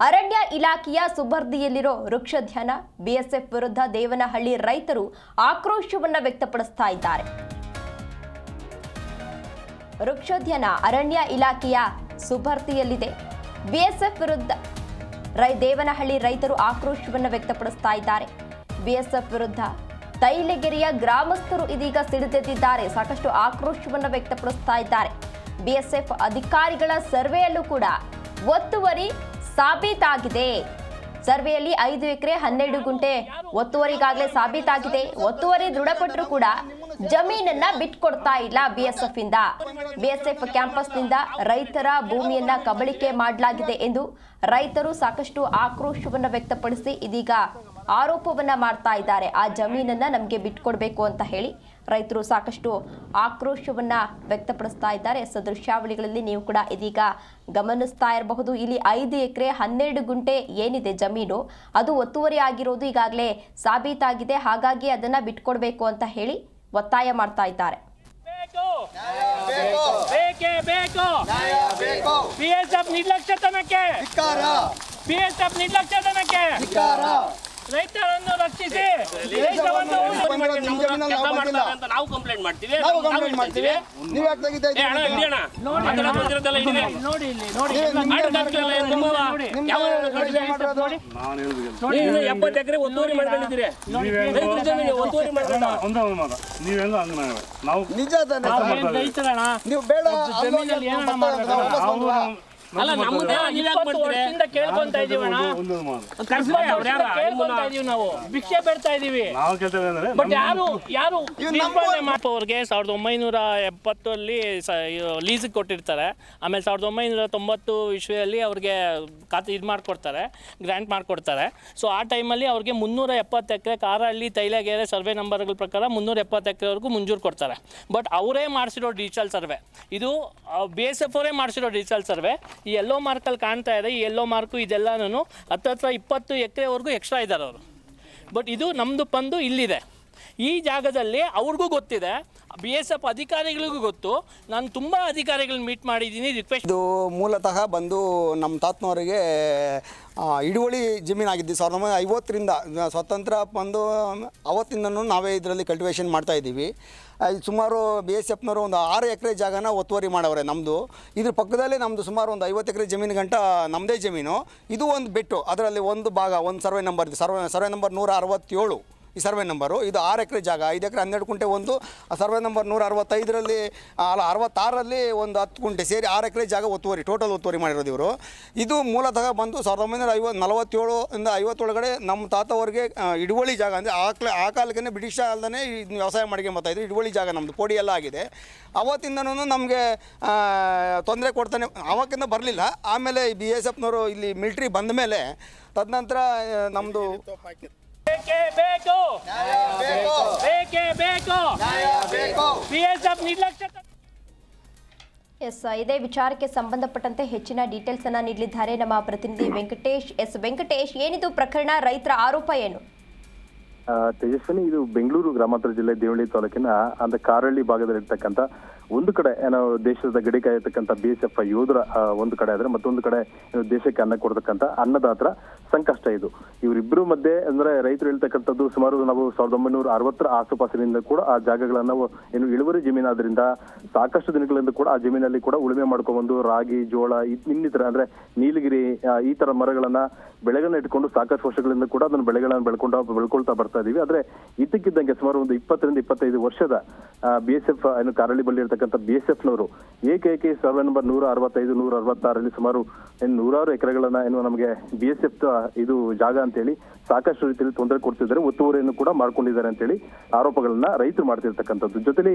ಅರಣ್ಯ ಇಲಾಖೆಯ ಸುಬರ್ದಿಯಲ್ಲಿರೋ ವೃಕ್ಷಧ್ಯಾನ ಬಿಎಸ್ಎಫ್ ವಿರುದ್ಧ ದೇವನಹಳ್ಳಿ ರೈತರು ಆಕ್ರೋಶವನ್ನ ವ್ಯಕ್ತಪಡಿಸ್ತಾ ಇದ್ದಾರೆ. ವೃಕ್ಷಧ್ಯಾನ ಅರಣ್ಯ ಇಲಾಖೆಯ ಸುಬರ್ದಿಯಲ್ಲಿದೆ. ಬಿಎಸ್ಎಫ್ ವಿರುದ್ಧ ದೇವನಹಳ್ಳಿ ರೈತರು ಆಕ್ರೋಶವನ್ನ ವ್ಯಕ್ತಪಡಿಸ್ತಾ ಇದ್ದಾರೆ. ಬಿಎಸ್ಎಫ್ ವಿರುದ್ಧ ತೈಲಗೆರೆಯ ಗ್ರಾಮಸ್ಥರು ಇದೀಗ ಸಿಡಿದೆದ್ದಿದ್ದಾರೆ. ಸಾಕಷ್ಟು ಆಕ್ರೋಶವನ್ನ ವ್ಯಕ್ತಪಡಿಸ್ತಾ ಇದ್ದಾರೆ. ಬಿಎಸ್ಎಫ್ ಅಧಿಕಾರಿಗಳ ಸರ್ವೆಯಲ್ಲೂ ಕೂಡ ಒತ್ತುವರಿ ಸಾಬೀತಾಗಿದೆ. ಸರ್ವೆಯಲ್ಲಿ 5 ಎಕರೆ 12 ಗುಂಟೆ ಒತ್ತುವರಿಗಾಗಲೇ ಸಾಬೀತಾಗಿದೆ. ಒತ್ತುವರಿ ದೃಢಪಟ್ಟರೂ ಕೂಡ ಜಮೀನನ್ನ ಬಿಟ್ಕೊಡ್ತಾ ಇಲ್ಲ ಬಿಎಸ್ಎಫ್ ಇಂದ. ಬಿಎಸ್ಎಫ್ ಕ್ಯಾಂಪಸ್ನಿಂದ ರೈತರ ಭೂಮಿಯನ್ನ ಕಬಳಿಕೆ ಮಾಡಲಾಗಿದೆ ಎಂದು ರೈತರು ಸಾಕಷ್ಟು ಆಕ್ರೋಶವನ್ನ ವ್ಯಕ್ತಪಡಿಸಿ ಇದೀಗ ಆರೋಪವನ್ನ ಮಾಡ್ತಾ ಇದ್ದಾರೆ. ಆ ಜಮೀನನ್ನ ನಮಗೆ ಬಿಟ್ಕೊಡ್ಬೇಕು ಅಂತ ಹೇಳಿ ರೈತರು ಸಾಕಷ್ಟು ಆಕ್ರೋಶವನ್ನ ವ್ಯಕ್ತಪಡಿಸ್ತಾ ಇದ್ದಾರೆ. ದೃಶ್ಯಾವಳಿಗಳಲ್ಲಿ ನೀವು ಕೂಡ ಇದೀಗ ಗಮನಿಸ್ತಾ ಇರಬಹುದು. ಇಲ್ಲಿ 5 ಎಕರೆ 12 ಗುಂಟೆ ಏನಿದೆ ಜಮೀನು, ಅದು ಒತ್ತುವರಿ ಆಗಿರೋದು ಈಗಾಗಲೇ ಸಾಬೀತಾಗಿದೆ. ಹಾಗಾಗಿ ಅದನ್ನ ಬಿಟ್ಕೊಡ್ಬೇಕು ಅಂತ ಹೇಳಿ ಒತ್ತಾಯ ಮಾಡ್ತಾ ಇದ್ದಾರೆ. ಬಿಎಸ್ಎಫ್ ನಿರ್ಲಕ್ಷ್ಯತನಕ್ಕೆ ರೈತರನ್ನು ರಕ್ಷಿಸಿ, ನಾವು ಕಂಪ್ಲೇಂಟ್ ಮಾಡ್ತೀವಿ. ಎಪ್ಪತ್ತು ಎಕರೆ ಒತ್ತುವರಿ ಮಾಡ್ಕೊಂಡಿದ್ದೀರಿ. ಅಲ್ಲ, ನಮ್ಮದಿಂದ ಕೇಳ್ಕೊಂತ ಇದೀವಿ, ನಾವು ಭಿಕ್ಷೆ ಬೇಡ್ತಾ ಇದೀವಿ. ಬಟ್ ಯಾರು ಅವ್ರಿಗೆ 1970 ಲೀಸಿಗೆ ಕೊಟ್ಟಿರ್ತಾರೆ. ಆಮೇಲೆ 1990 ಇಸ್ವಿಯಲ್ಲಿ ಅವ್ರಿಗೆ ಖಾತೆ ಇದು ಮಾಡಿಕೊಡ್ತಾರೆ, ಗ್ರ್ಯಾಂಟ್ ಮಾಡಿಕೊಡ್ತಾರೆ. ಸೊ ಆ ಟೈಮಲ್ಲಿ ಅವ್ರಿಗೆ 370 ಎಕರೆ ಕಾರಹಳ್ಳಿ ತೈಲಗೆರೆ ಸರ್ವೆ ನಂಬರ್ಗಳ ಪ್ರಕಾರ 370 ಎಕರೆವರೆಗೂ ಮಂಜೂರು ಕೊಡ್ತಾರೆ. ಬಟ್ ಅವರೇ ಮಾಡಿಸಿರೋ ಡಿಜಿಟಲ್ ಸರ್ವೆ, ಇದು BSF ಅವರೇ ಮಾಡಿಸಿರೋ ಡಿಜಿಟಲ್ ಸರ್ವೆ. ಈ ಎಲ್ಲೋ ಮಾರ್ಕಲ್ಲಿ ಕಾಣ್ತಾ ಇದೆ. ಈ ಎಲ್ಲೋ ಮಾರ್ಕು ಇದೆಲ್ಲನೂ ಹತ್ರ 20 ಎಕರೆವರೆಗೂ ಎಕ್ಸ್ಟ್ರಾ ಇದ್ದಾರೆ ಅವರು. ಬಟ್ ಇದು ನಮ್ಮದು ಪಂದು ಇಲ್ಲಿದೆ. ಈ ಜಾಗದಲ್ಲಿ ಅವ್ರಿಗೂ ಗೊತ್ತಿದೆ, BSF ಅಧಿಕಾರಿಗಳಿಗೂ ಗೊತ್ತು. ನಾನು ತುಂಬ ಅಧಿಕಾರಿಗಳನ್ನ ಮೀಟ್ ಮಾಡಿದ್ದೀನಿ. ರಿಕ್ವೆಸ್ಟ್ ಇದು ಮೂಲತಃ ಬಂದು ನಮ್ಮ ತಾತನವರಿಗೆ ಹಿಡುವಳಿ ಜಮೀನಾಗಿದ್ದು 1950ರಿಂದ ಸ್ವತಂತ್ರ ಬಂದು ಅವತ್ತಿಂದನೂ ನಾವೇ ಇದರಲ್ಲಿ ಕಲ್ಟಿವೇಷನ್ ಮಾಡ್ತಾಯಿದ್ದೀವಿ. ಸುಮಾರು BSFನವರು ಒಂದು 6 ಎಕರೆ ಜಾಗನ ಒತ್ತುವರಿ ಮಾಡವ್ರೆ ನಮ್ಮದು. ಇದ್ರ ಪಕ್ಕದಲ್ಲೇ ನಮ್ಮದು ಸುಮಾರು ಒಂದು 50 ಎಕರೆ ಜಮೀನು ಗಂಟ ನಮ್ಮದೇ ಜಮೀನು. ಇದು ಒಂದು ಬೆಟ್ಟು, ಅದರಲ್ಲಿ ಒಂದು ಭಾಗ, ಒಂದು ಸರ್ವೆ ನಂಬರ್ ಇದೆ, ಸರ್ವೆ ನಂಬರ್ 167 ಈ ಸರ್ವೆ ನಂಬರು. ಇದು 6 ಎಕರೆ ಜಾಗ, 5 ಎಕರೆ 12 ಗುಂಟೆ ಒಂದು. ಸರ್ವೆ ನಂಬರ್ 165ರಲ್ಲಿ 66ರಲ್ಲಿ ಒಂದು 10 ಗುಂಟೆ ಸೇರಿ 6 ಎಕರೆ ಜಾಗ ಒತ್ತುವರಿ, ಟೋಟಲ್ ಒತ್ತುವರಿ ಮಾಡಿರೋದು ಇವರು. ಇದು ಮೂಲತಃ ಬಂದು 1947 50 ಒಳಗಡೆ ನಮ್ಮ ತಾತವ್ರಿಗೆ ಹಿಡುವಳಿ ಜಾಗ, ಅಂದರೆ ಆ ಕಾಲಕ್ಕೆ ಬ್ರಿಟಿಷ್ ಕಾಲದನೇ ವ್ಯವಸಾಯ ಮಾಡ್ಕೊಂಬರ್ತಾಯಿದ್ರು. ಹಿಡುವಳಿ ಜಾಗ ನಮ್ಮದು, ಪೋಡಿ ಎಲ್ಲ ಆಗಿದೆ. ಅವತ್ತಿಂದನೂ ನಮಗೆ ತೊಂದರೆ ಕೊಡ್ತಾನೆ, ಅವಕ್ಕಿಂತ ಬರಲಿಲ್ಲ. ಆಮೇಲೆ BSFನವರು ಇಲ್ಲಿ ಮಿಲ್ಟ್ರಿ ಬಂದ ಮೇಲೆ ತದನಂತರ ನಮ್ಮದು ಇದೇ ವಿಚಾರಕ್ಕೆ ಸಂಬಂಧಪಟ್ಟಂತೆ ಹೆಚ್ಚಿನ ಡೀಟೇಲ್ಸ್ ಅನ್ನ ನೀಡಲಿದ್ದಾರೆ ನಮ್ಮ ಪ್ರತಿನಿಧಿ ವೆಂಕಟೇಶ್. ವೆಂಕಟೇಶ್, ಏನಿದು ಪ್ರಕರಣ? ರೈತರ ಆರೋಪ ಏನು? ತೇಜಸ್ವಿನಿ, ಇದು ಬೆಂಗಳೂರು ಗ್ರಾಮಾಂತರ ಜಿಲ್ಲೆ ದೇವನಹಳ್ಳಿ ತಾಲೂಕಿನ ಅಂತ ಕಾರಹಳ್ಳಿ ಭಾಗದಲ್ಲಿರ್ತಕ್ಕಂಥ ಒಂದು ಕಡೆ ಏನೋ ದೇಶದ ಗಡಿ ಕಾಯತಕ್ಕಂಥ BSF ಯೋಧರ ಒಂದು ಕಡೆ ಆದ್ರೆ, ಮತ್ತೊಂದು ಕಡೆ ದೇಶಕ್ಕೆ ಅನ್ನ ಕೊಡ್ತಕ್ಕಂಥ ಅನ್ನದಾತರ ಸಂಕಷ್ಟ ಇದು. ಇವರಿಬ್ಬರು ಮಧ್ಯೆ ಅಂದ್ರೆ ರೈತರು ಹೇಳ್ತಕ್ಕಂಥದ್ದು ಸುಮಾರು ನಾವು 1960 ಆಸುಪಾಸಿನಿಂದ ಕೂಡ ಆ ಜಾಗಗಳನ್ನ ಏನು ಇಳುವರಿ ಜಮೀನಾದ್ರಿಂದ ಸಾಕಷ್ಟು ದಿನಗಳಿಂದ ಕೂಡ ಆ ಜಮೀನಲ್ಲಿ ಕೂಡ ಉಳುಮೆ ಮಾಡ್ಕೊಂಡ್ಬಂದು ರಾಗಿ, ಜೋಳ, ಇನ್ನಿತರ ಅಂದ್ರೆ ನೀಲಗಿರಿ ಈ ತರ ಮರಗಳನ್ನ ಬೆಳೆಗಳನ್ನ ಇಟ್ಕೊಂಡು ಸಾಕಷ್ಟು ವರ್ಷಗಳಿಂದ ಕೂಡ ಅದನ್ನ ಬೆಳೆಗಳನ್ನ ಬೆಳ್ಕೊಳ್ತಾ ಬರ್ತಾ ಇದೀವಿ. ಆದ್ರೆ ಇದ್ದಕ್ಕಿದ್ದಂಗೆ ಸುಮಾರು ಒಂದು 20 ರಿಂದ 25 ವರ್ಷದ BSF ಏನು ಕಾರಹಳ್ಳಿ ಬಳಿ ಇರ್ತಕ್ಕಂಥ BSFನವರು ಏಕೈಕಿ ಸರ್ವೆ ನಂಬರ್ 165, 166ರಲ್ಲಿ ಸುಮಾರು 100 ಎಕರೆಗಳನ್ನ ಏನು ನಮಗೆ BSF ಇದು ಜಾಗ ಅಂತೇಳಿ ಸಾಕಷ್ಟು ರೀತಿಯಲ್ಲಿ ತೊಂದರೆ ಕೊಡ್ತಿದ್ದಾರೆ, ಒತ್ತುವರಿಯನ್ನು ಕೂಡ ಮಾಡ್ಕೊಂಡಿದ್ದಾರೆ ಅಂತೇಳಿ ಆರೋಪಗಳನ್ನ ರೈತರು ಮಾಡ್ತಿರ್ತಕ್ಕಂಥದ್ದು. ಜೊತೆಲಿ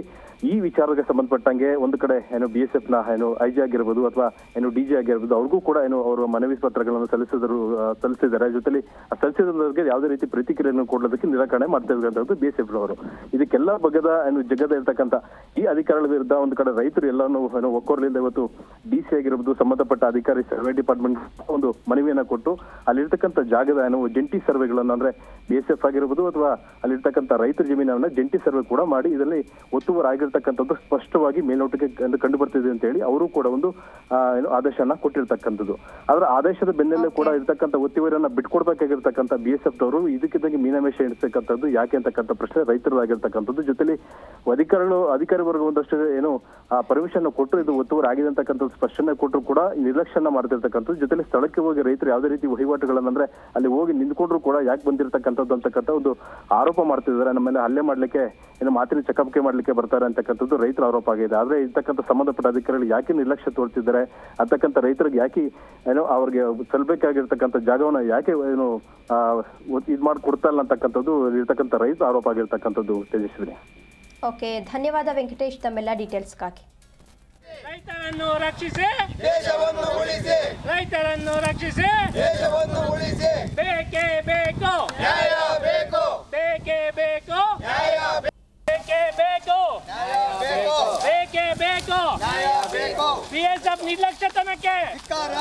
ಈ ವಿಚಾರಕ್ಕೆ ಸಂಬಂಧಪಟ್ಟಂಗೆ ಒಂದು ಕಡೆ ಏನು BSFನ ಏನು IG ಆಗಿರ್ಬೋದು ಅಥವಾ ಏನು DG ಆಗಿರ್ಬೋದು, ಅವ್ರಿಗೂ ಕೂಡ ಏನು ಅವರು ಮನವಿ ಪತ್ರಗಳನ್ನು ಸಲ್ಲಿಸಿದ್ದಾರೆ. ಜೊತೆಲಿ ಸಲ್ಲಿಸಿದವರಿಗೆ ಯಾವುದೇ ರೀತಿ ಪ್ರತಿಕ್ರಿಯೆಯನ್ನು ಕೊಡೋದಕ್ಕೆ ನಿರಾಕರಣೆ ಮಾಡ್ತಿರ್ತಕ್ಕಂಥದ್ದು BSFನವರು. ಇದಕ್ಕೆಲ್ಲ ಬಗೆದ ಏನು ಜಗದ ಇರ್ತಕ್ಕಂಥ ಈ ಅಧಿಕಾರಿಗಳ ವಿರುದ್ಧ ಒಂದು ಕಡೆ ರೈತರು ಎಲ್ಲಾನು ಏನು ಒಕ್ಕೊರ್ಲಿಂದ ಇವತ್ತು DC ಆಗಿರ್ಬೋದು ಸಂಬಂಧಪಟ್ಟ ಅಧಿಕಾರಿ ಸರ್ವೆ ಡಿಪಾರ್ಟ್ಮೆಂಟ್ ಒಂದು ಮನವಿಯನ್ನ ಕೊಟ್ಟು ಅಲ್ಲಿರ್ತಕ್ಕಂಥ ಅಲ್ಲಿರ್ತಕ್ಕಂಥ ಜಾಗದ ಜಂಟಿ ಸರ್ವೆಗಳನ್ನು ಅಂದ್ರೆ BSF ಆಗಿರ್ಬೋದು ಅಥವಾ ಅಲ್ಲಿರ್ತಕ್ಕಂಥ ರೈತರ ಜಮೀನನ್ನ ಜಂಟಿ ಸರ್ವೆ ಕೂಡ ಮಾಡಿ ಇದರಲ್ಲಿ ಒತ್ತುವರಿ ಆಗಿರ್ತಕ್ಕಂಥದ್ದು ಸ್ಪಷ್ಟವಾಗಿ ಮೇಲ್ನೋಟಕ್ಕೆ ಕಂಡು ಬರ್ತಿದೆ ಅಂತ ಹೇಳಿ ಅವರು ಕೂಡ ಒಂದು ಆದೇಶನ ಕೊಟ್ಟಿರ್ತಕ್ಕಂಥದ್ದು. ಆದ್ರೆ ಆದೇಶದ ಬೆನ್ನಲ್ಲೇ ಕೂಡ ಇರ್ತಕ್ಕಂಥ ಒತ್ತುವರಿಯನ್ನ ಬಿಟ್ಕೊಡ್ಬೇಕಾಗಿರ್ತಕ್ಕಂಥ BSF ದವರು ಇದಕ್ಕಿದ್ದಂಗೆ ಮೀನಮೇಷ ಎಣಿಸ್ತಕ್ಕಂಥದ್ದು ಯಾಕೆ ಅಂತಕ್ಕಂಥ ಪ್ರಶ್ನೆ ರೈತರದಾಗಿರ್ತಕ್ಕಂಥದ್ದು. ಜೊತೆಲಿ ಅಧಿಕಾರಿ ವರ್ಗ ಒಂದಷ್ಟು ಪರ್ಮಿಷನ್ ಕೊಟ್ಟರು ಇದು ಒತ್ತುವರಿ ಆಗಿದೆ ಅಂತಕ್ಕಂಥದ್ದು ಸ್ಪಷ್ಟನೆ ಕೊಟ್ಟರು ಕೂಡ ನಿರ್ಲಕ್ಷ್ಯನ ಮಾಡ್ತಿರ್ತಕ್ಕಂಥದ್ದು. ಜೊತೆಲಿ ಸ್ಥಳಕ್ಕೆ ಹೋಗಿ ರೈತರು ಯಾವುದೇ ರೀತಿ ವಹಿವಾಟುಗಳನ್ನಂದ್ರೆ ಅಲ್ಲಿ ಹೋಗಿ ನಿಂತ್ಕೊಂಡ್ರು ಕೂಡ ಯಾಕೆ ಬಂದಿರತಕ್ಕಂಥದ್ದು ಅಂತಕ್ಕಂಥ ಒಂದು ಆರೋಪ ಮಾಡ್ತಿದ್ದಾರೆ. ನಮ್ಮ ಮೇಲೆ ಹಲ್ಲೆ ಮಾಡ್ಲಿಕ್ಕೆ ಮಾತಿನ ಚಕಮಕಿ ಮಾಡ್ಲಿಕ್ಕೆ ಬರ್ತಾರೆ ಅಂತಕ್ಕಂಥದ್ದು ರೈತರ ಆರೋಪ ಆಗಿದೆ. ಆದ್ರೆ ಇರ್ತಕ್ಕಂಥ ಸಂಬಂಧಪಟ್ಟ ಅಧಿಕಾರಿಗಳು ಯಾಕೆ ನಿರ್ಲಕ್ಷ್ಯ ತೋರ್ತಿದ್ದಾರೆ ಅಂತಕ್ಕಂಥ ರೈತರಿಗೆ ಯಾಕೆ ಅವ್ರಿಗೆ ಸಲ್ಬೇಕಾಗಿರ್ತಕ್ಕಂಥ ಜಾಗವನ್ನ ಯಾಕೆ ಇದ್ ಮಾಡಿ ಕೊಡ್ತಾ ಇಲ್ಲ ಅಂತಕ್ಕಂಥದ್ದು ಇರ್ತಕ್ಕಂಥ ರೈತರ ಆರೋಪ ಆಗಿರ್ತಕ್ಕಂಥದ್ದು. ತೇಜಸ್ವಿನಿ. ಓಕೆ, ಧನ್ಯವಾದ ವೆಂಕಟೇಶ್ ತಮ್ಮೆಲ್ಲ ಡೀಟೇಲ್ಸ್ಗಾಗಿ. ರೈತರನ್ನು ರಕ್ಷಿಸಿ, ದೇಶವನ್ನು ಉಳಿಸಿ, ರೈತರನ್ನು ರಕ್ಷಿಸಿ, ದೇಶವನ್ನು ಉಳಿಸಿ, ಬೇಕೇ ಬೇಕು, ನ್ಯಾಯ ಬೇಕು, ಬೇಕೇ ಬೇಕು, ನ್ಯಾಯ ಬೇಕೇ ಬೇಕು, ಬೇಕು, ಬೇಕೇ ಬೇಕು, ನ್ಯಾಯ ಬೇಕು. BSF ನಿರ್ಲಕ್ಷ್ಯತನಕ್ಕೆ ಧಿಕ್ಕಾರ.